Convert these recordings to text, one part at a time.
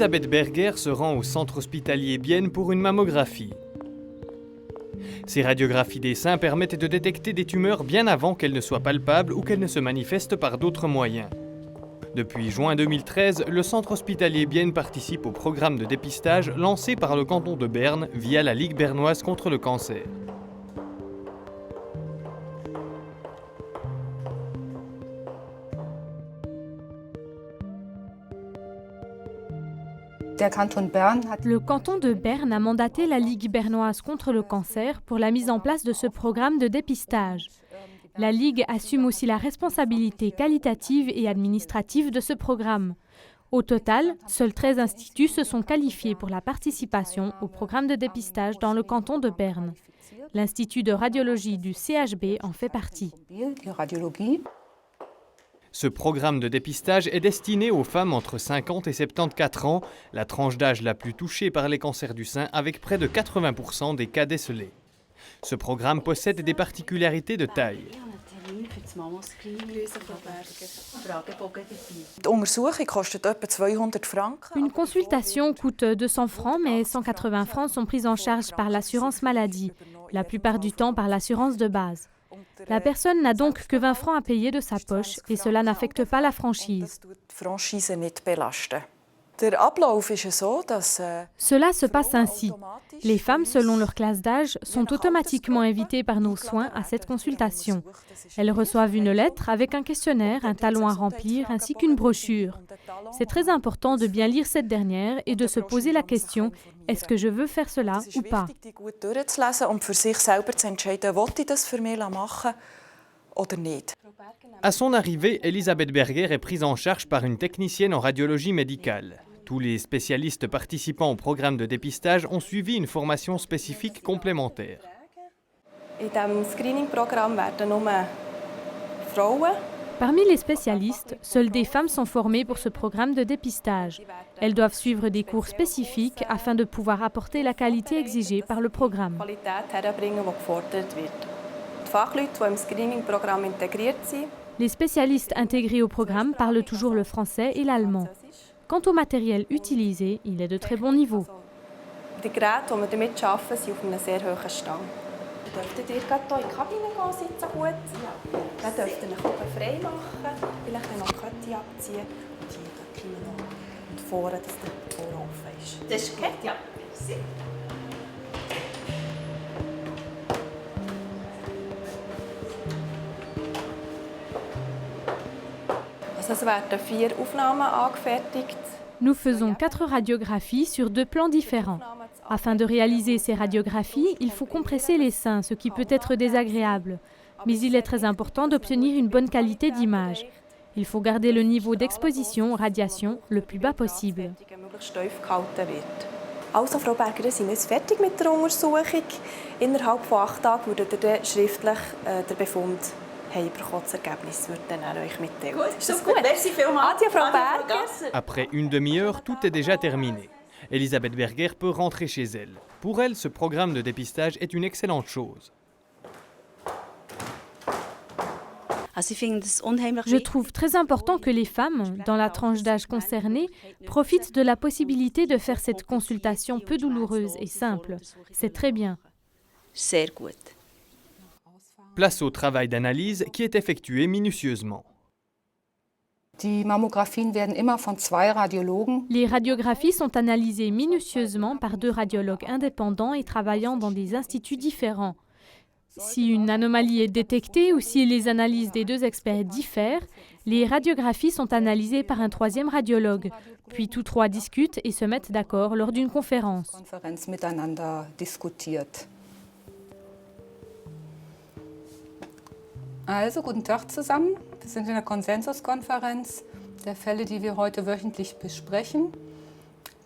Elisabeth Berger se rend au centre hospitalier Bienne pour une mammographie. Ces radiographies des seins permettent de détecter des tumeurs bien avant qu'elles ne soient palpables ou qu'elles ne se manifestent par d'autres moyens. Depuis juin 2013, le centre hospitalier Bienne participe au programme de dépistage lancé par le canton de Berne via la Ligue bernoise contre le cancer. Le canton de Berne a mandaté la Ligue bernoise contre le cancer pour la mise en place de ce programme de dépistage. La Ligue assume aussi la responsabilité qualitative et administrative de ce programme. Au total, seuls 13 instituts se sont qualifiés pour la participation au programme de dépistage dans le canton de Berne. L'Institut de radiologie du CHB en fait partie. Ce programme de dépistage est destiné aux femmes entre 50 et 74 ans, la tranche d'âge la plus touchée par les cancers du sein avec près de 80% des cas décelés. Ce programme possède des particularités de taille. Une consultation coûte 200 francs, mais 180 francs sont pris en charge par l'assurance maladie, la plupart du temps par l'assurance de base. La personne n'a donc que 20 francs à payer de sa poche et cela n'affecte pas la franchise. Cela se passe ainsi. Les femmes, selon leur classe d'âge, sont automatiquement invitées par nos soins à cette consultation. Elles reçoivent une lettre avec un questionnaire, un talon à remplir ainsi qu'une brochure. C'est très important de bien lire cette dernière et de se poser la question « Est-ce que je veux faire cela ou pas ?» À son arrivée, Elisabeth Berger est prise en charge par une technicienne en radiologie médicale. Tous les spécialistes participant au programme de dépistage ont suivi une formation spécifique complémentaire. Parmi les spécialistes, seules des femmes sont formées pour ce programme de dépistage. Elles doivent suivre des cours spécifiques afin de pouvoir apporter la qualité exigée par le programme. Les spécialistes intégrés au programme parlent toujours le français et l'allemand. Quant au matériel utilisé, il est de très bon niveau. Nous faisons 4 radiographies sur 2 plans différents. Afin de réaliser ces radiographies, il faut compresser les seins, ce qui peut être désagréable. Mais il est très important d'obtenir une bonne qualité d'image. Il faut garder le niveau d'exposition aux radiations le plus bas possible. Also, Frau Berger, wir sind jetzt fertig mit der Untersuchung. Innerhalb von 8 Tagen würdet ihr dann schriftlich den Befund bekommen. Das Ergebnis wird dann euch mitteilen. Gut, ist das gut? Merci vielmals. Adieu, Frau Berger. Après une demi-heure, tout est déjà terminé. Elisabeth Berger peut rentrer chez elle. Pour elle, ce programme de dépistage est une excellente chose. Je trouve très important que les femmes, dans la tranche d'âge concernée, profitent de la possibilité de faire cette consultation peu douloureuse et simple. C'est très bien. Place au travail d'analyse qui est effectué minutieusement. Les radiographies sont analysées minutieusement par 2 radiologues indépendants et travaillant dans des instituts différents. Si une anomalie est détectée ou si les analyses des 2 experts diffèrent, les radiographies sont analysées par un 3e radiologue. Puis tous 3 discutent et se mettent d'accord lors d'une conférence. Also, guten Tag zusammen. Wir sind in der Konsensuskonferenz der Fälle, die wir heute wöchentlich besprechen.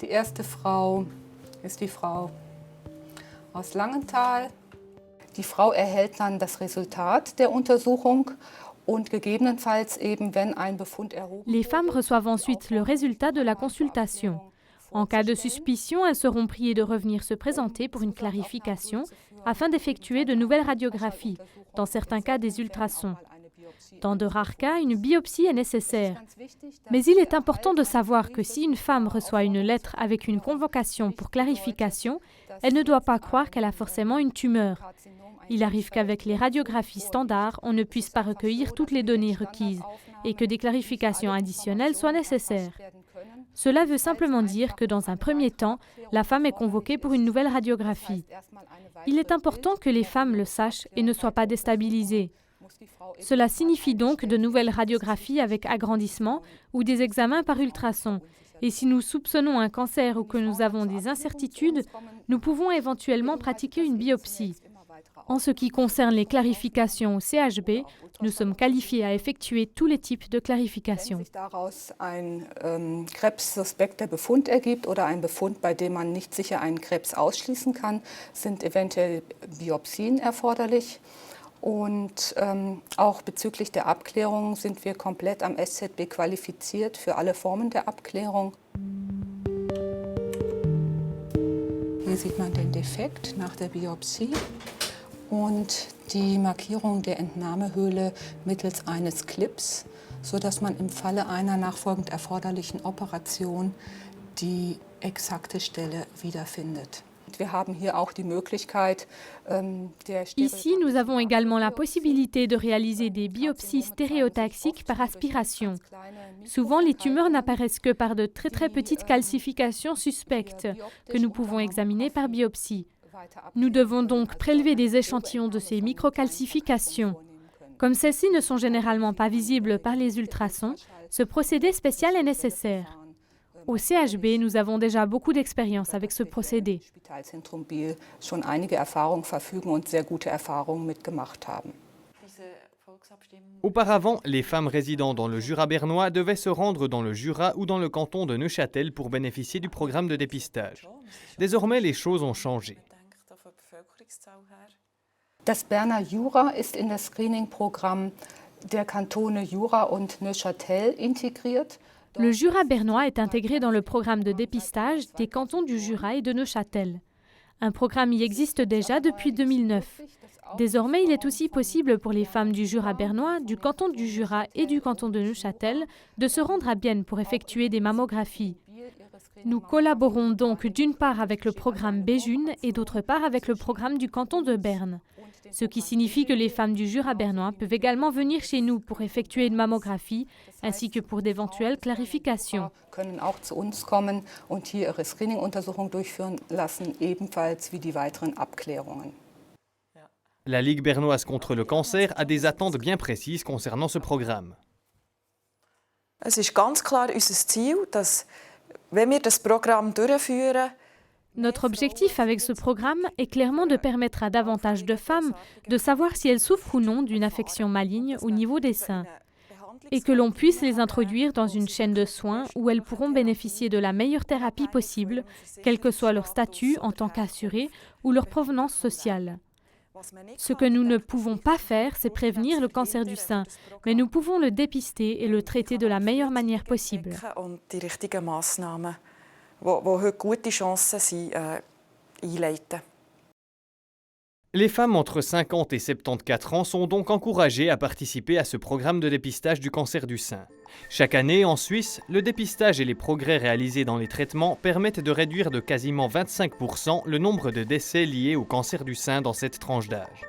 Die erste Frau ist die Frau aus Langenthal. Die Frau erhält dann das Resultat der Untersuchung und gegebenenfalls eben, wenn ein Befund erhoben wird. Les femmes reçoivent ensuite le résultat de la consultation. En cas de suspicion, elles seront priées de revenir se présenter pour une clarification afin d'effectuer de nouvelles radiographies, dans certains cas des ultrasons. Dans de rares cas, une biopsie est nécessaire. Mais il est important de savoir que si une femme reçoit une lettre avec une convocation pour clarification, elle ne doit pas croire qu'elle a forcément une tumeur. Il arrive qu'avec les radiographies standards, on ne puisse pas recueillir toutes les données requises et que des clarifications additionnelles soient nécessaires. Cela veut simplement dire que dans un premier temps, la femme est convoquée pour une nouvelle radiographie. Il est important que les femmes le sachent et ne soient pas déstabilisées. Cela signifie donc de nouvelles radiographies avec agrandissement ou des examens par ultrason. Et si nous soupçonnons un cancer ou que nous avons des incertitudes, nous pouvons éventuellement pratiquer une biopsie. En ce qui concerne les clarifications au CHB, nous sommes qualifiés à effectuer tous les types de clarifications. Wenn sich daraus ein krebssuspekter Befund ergibt oder ein Befund, bei dem man nicht sicher einen Krebs ausschließen kann, sind eventuell Biopsien erforderlich. Und auch bezüglich der Abklärung sind wir komplett am SZB qualifiziert für alle Formen der Abklärung. Hier sieht man den Defekt nach der Biopsie und die Markierung der Entnahmehöhle mittels eines Clips, sodass man im Falle einer nachfolgend erforderlichen Operation die exakte Stelle wiederfindet. Wir haben hier auch die Möglichkeit, Ici, nous avons également la possibilité de réaliser des biopsies stéréotaxiques par aspiration. Souvent, les tumeurs n'apparaissent que par de très petites calcifications suspectes que nous pouvons examiner par biopsie. Nous devons donc prélever des échantillons de ces microcalcifications. Comme celles-ci ne sont généralement pas visibles par les ultrasons, ce procédé spécial est nécessaire. Au CHB, nous avons déjà beaucoup d'expérience avec ce procédé. Spitalzentrum Biel schon einige Erfahrungen verfügen und sehr gute Erfahrungen mitgemacht haben. Auparavant, les femmes résidant dans le Jura bernois devaient se rendre dans le Jura ou dans le canton de Neuchâtel pour bénéficier du programme de dépistage. Désormais, les choses ont changé. Das Berner Jura ist in das Screening-Programm der Kantone Jura und Neuchâtel integriert. Le Jura bernois est intégré dans le programme de dépistage des cantons du Jura et de Neuchâtel. Un programme y existe déjà depuis 2009. Désormais, il est aussi possible pour les femmes du Jura bernois, du canton du Jura et du canton de Neuchâtel de se rendre à Bienne pour effectuer des mammographies. Nous collaborons donc d'une part avec le programme Béjune et d'autre part avec le programme du canton de Berne. Ce qui signifie que les femmes du Jura bernois peuvent également venir chez nous pour effectuer une mammographie ainsi que pour d'éventuelles clarifications. Können auch zu uns kommen und hier ihre Screening-Untersuchung durchführen lassen, ebenfalls wie die weiteren Abklärungen. La Ligue bernoise contre le cancer a des attentes bien précises concernant ce programme. Es ist ganz klar unser Ziel, dass, wenn wir das Programm durchführen, Notre objectif avec ce programme est clairement de permettre à davantage de femmes de savoir si elles souffrent ou non d'une affection maligne au niveau des seins et que l'on puisse les introduire dans une chaîne de soins où elles pourront bénéficier de la meilleure thérapie possible, quel que soit leur statut en tant qu'assurées ou leur provenance sociale. Ce que nous ne pouvons pas faire, c'est prévenir le cancer du sein, mais nous pouvons le dépister et le traiter de la meilleure manière possible. und die richtigen Massnahmen, wo heute gute Chancen sind, einleiten. Les femmes entre 50 et 74 ans sont donc encouragées à participer à ce programme de dépistage du cancer du sein. Chaque année, en Suisse, le dépistage et les progrès réalisés dans les traitements permettent de réduire de quasiment 25% le nombre de décès liés au cancer du sein dans cette tranche d'âge.